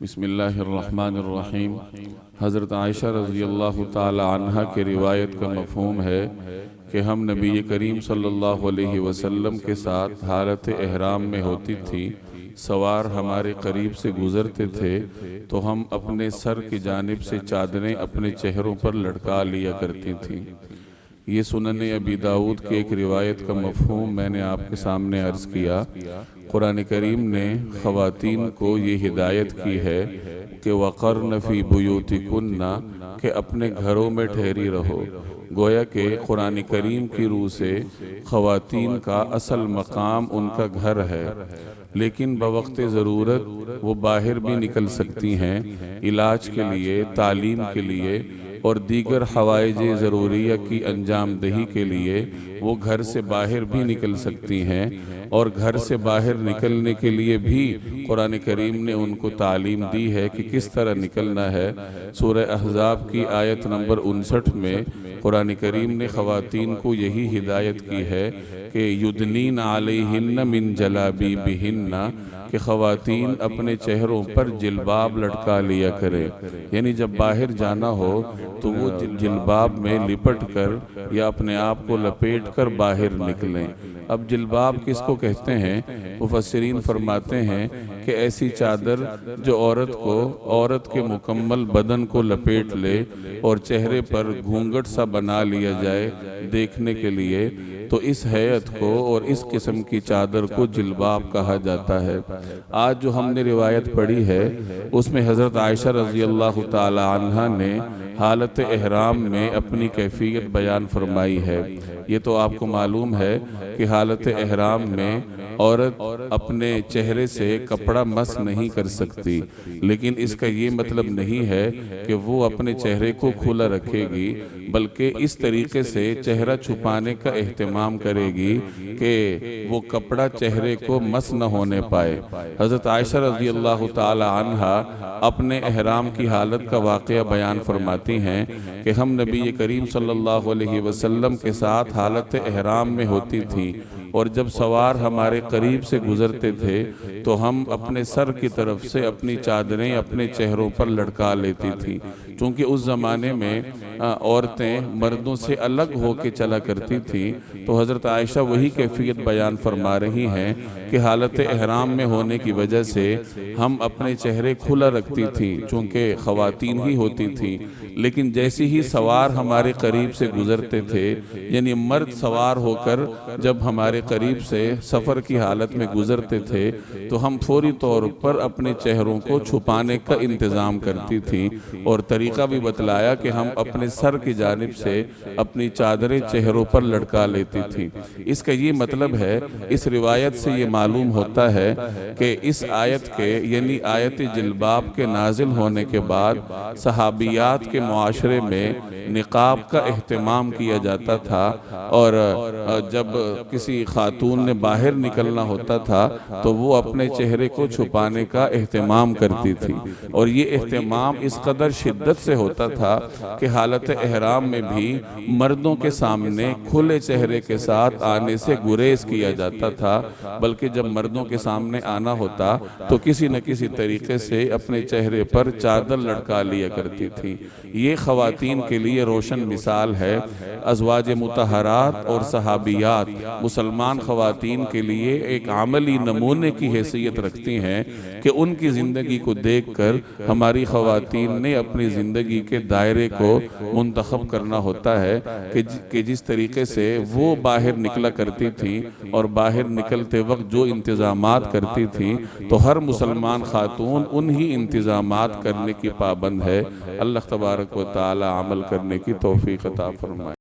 بسم اللہ الرحمن الرحیم۔ حضرت عائشہ رضی اللہ تعالی عنہ کی روایت کا مفہوم ہے کہ ہم نبی کریم صلی اللہ علیہ وسلم کے ساتھ حالت احرام میں ہوتی تھی، سوار ہمارے قریب سے گزرتے تھے تو ہم اپنے سر کی جانب سے چادریں اپنے چہروں پر لٹکا لیا کرتی تھیں۔ یہ سنن ابی داؤد کی ایک روایت کا مفہوم میں نے آپ کے سامنے عرض کیا۔ قرآن کریم نے خواتین کو یہ ہدایت کی ہے کہ وَقَرْنَ فِي بُيُوتِكُنَّ کہ اپنے گھروں میں ٹھہری رہو۔ گویا کہ قرآن کریم کی روح سے خواتین کا اصل مقام ان کا گھر ہے، لیکن بوقت ضرورت وہ باہر بھی نکل سکتی ہیں، علاج کے لیے، تعلیم کے لیے اور دیگر حوائج ضروریہ کی انجام دہی کے لیے وہ گھر سے باہر بھی نکل سکتی ہیں، اور گھر سے باہر نکلنے کے لیے بھی قرآن کریم نے ان کو تعلیم دی ہے کہ کس طرح نکلنا ہے۔ سورہ احزاب کی آیت نمبر 59 میں قرآن کریم نے خواتین کو یہی ہدایت کی ہے کہ یدنین علیہن من جلابیبہن کہ خواتین اپنے چہروں پر جلباب لٹکا لیا کریں، یعنی جب باہر جانا ہو تو وہ جلباب میں لپٹ کر یا اپنے آپ کو لپیٹ کر باہر نکلیں۔ اب جلباب کس کو کہتے ہیں؟ مفسرین فرماتے ہیں کہ ایسی چادر جو عورت کے مکمل بدن کو لپیٹ لے اور چہرے پر گھونگھٹ سا بنا لیا جائے دیکھنے کے لیے، تو اس ہیئت کو اور اس قسم کی چادر کو جلباب کہا جاتا ہے۔ آج جو ہم نے روایت پڑھی ہے اس میں حضرت عائشہ رضی اللہ تعالی عنہ نے حالت احرام میں اپنی کیفیت بیان فرمائی ہے۔ یہ تو آپ کو معلوم ہے کہ حالت احرام میں عورت اپنے چہرے سے کپڑا مس نہیں کر سکتی، لیکن اس کا یہ مطلب نہیں ہے کہ وہ اپنے چہرے کو کھلا رکھے گی، بلکہ اس طریقے سے چہرہ چھپانے کا اہتمام کرے گی کہ وہ کپڑا چہرے کو مس نہ ہونے پائے۔ حضرت عائشہ رضی اللہ تعالی عنہ اپنے احرام کی حالت کا واقعہ بیان فرماتی ہیں کہ ہم نبی کریم صلی اللہ علیہ وسلم کے ساتھ حالت احرام میں ہوتی تھی، اور جب سوار ہمارے قریب سے گزرتے تھے تو ہم اپنے سر کی طرف سے اپنی چادریں اپنے چہروں پر لٹکا لیتی تھی، چونکہ اس زمانے میں عورتیں مردوں سے الگ ہو کے چلا کرتی تھی۔ تو حضرت عائشہ وہی کیفیت بیان فرما رہی ہیں کہ حالت احرام میں ہونے کی وجہ سے ہم اپنے چہرے کھلا رکھتی تھی، چونکہ خواتین ہی ہوتی تھی، لیکن جیسی ہی سوار ہمارے قریب سے گزرتے تھے، یعنی مرد سوار ہو کر جب ہمارے قریب سے سفر کی حالت میں گزرتے تھے تو ہم فوری طور پر اپنے چہروں کو چھپانے کا انتظام کرتی تھی، اور طریقہ بھی بتلایا کہ ہم اپنے سر کی جانب سے اپنی چادریں چہروں پر لٹکا لیتی تھی۔ اس کا یہ مطلب ہے، اس روایت سے یہ معلوم ہوتا ہے کہ اس آیت کے یعنی آیت جلباب کے نازل ہونے کے بعد صحابیات کے معاشرے میں نقاب کا اہتمام کیا جاتا تھا، اور جب کسی خاتون نے باہر نکلنا ہوتا تھا تو وہ اپنے چہرے کو چھپانے کا اہتمام کرتی تھی، اور یہ اہتمام اس قدر شدت سے ہوتا تھا کہ حالت احرام میں بھی مردوں کے سامنے کھلے چہرے کے ساتھ آنے سے گریز کیا جاتا تھا، بلکہ جب مردوں کے سامنے آنا ہوتا تو کسی نہ کسی طریقے سے اپنے چہرے پر چادر لٹکا لیا کرتی تھی۔ یہ خواتین کے لیے روشن مثال ہے۔ ازواج مطہرات اور صحابیات مسلمان خواتین کے لیے ایک عملی نمونے کی حیثیت رکھتی ہیں کہ ان کی زندگی کو دیکھ کر ہماری خواتین نے اپنی زندگی کے دائرے کو منتخب کرنا ہوتا ہے کہ جس طریقے سے وہ باہر نکلا کرتی تھی اور باہر نکلتے وقت جو انتظامات کرتی تھی، تو ہر مسلمان خاتون انہی انتظامات کرنے کی پابند ہے۔ اللہ تبارک و تعالی عمل کرنے کی توفیق عطا فرمائے۔